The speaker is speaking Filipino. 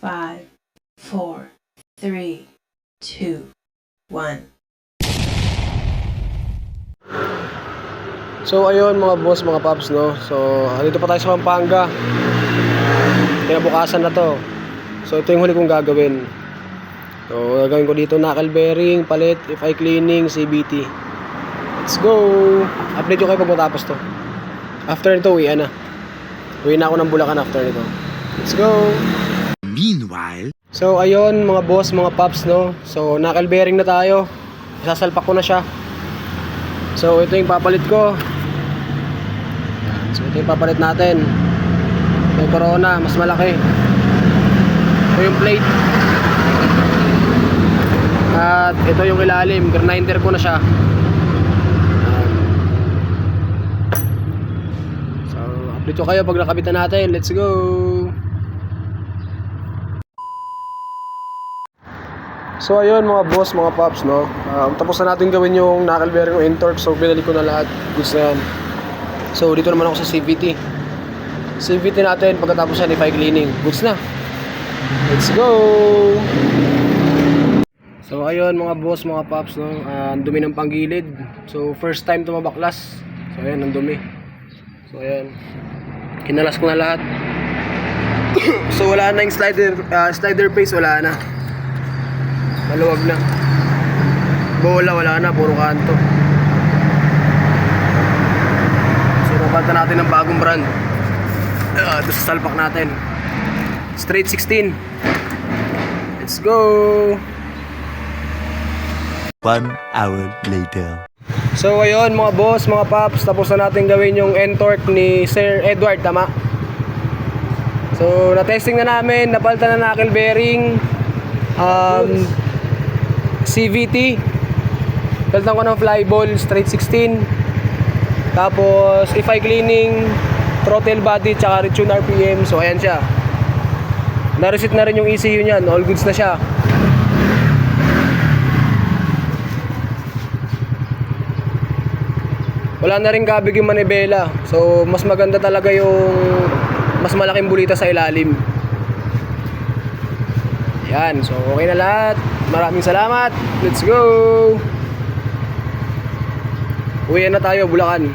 5, 4, 3, 2, 1. So ayun mga boss, mga paps, no. So dito pa tayo sa Pampanga. Kinabukasan na to. So ito yung huli kong gagawin. So gagawin ko dito knuckle bearing, palit, FI cleaning, CVT. Let's go. Update ko kayo pag matapos to. After nito, uwi na. Uwi na ako ng Bulacan after nito. Let's go. Meanwhile, So ayun mga boss, mga paps, no. So knuckle bearing na tayo. Isasalpak ko na siya. So ito yung papalit ko. So ito yung papalit natin. May Corona, mas malaki. Ito yung plate. At ito yung ilalim, grinder ko na siya. So update ko kayo pag nakabit na natin. Let's go. So ayun mga boss, mga paps, no. Tapos na natin gawin yung knuckle bearing o N-torque. So binalik ko na lahat. Goods na yan. So dito naman ako sa CVT. CVT natin pagkatapos yan FI cleaning. Goods na. Let's go. So ayun mga boss, mga paps, no. Ang dumi ng panggilid. So first time tumabaklas. So ayan, ang dumi. So ayan. Kinalas ko na lahat. So wala na yung slider face, wala na. Maluwag na. Bola wala na, puro kanto. So napalitan natin ng bagong brand. Ito sa salpak natin. Straight 16. Let's go. 1 hour later. So ayun mga boss, mga paps, tapos na natin gawin yung N-torque ni Sir Edward, tama? So na-testing na namin, napalitan na knuckle bearing, CVT, palitan ko ng flyball, straight 16. Tapos FI cleaning, throttle body, tsaka retune RPM. So ayan siya. Na-reset na rin yung ECU niyan, all goods na siya. Wala na rin kabig yung manibela. So mas maganda talaga yung mas malaking bulita sa ilalim. Yan, so okay na lahat. Maraming salamat. Let's go. Uwi na tayo, Bulacan.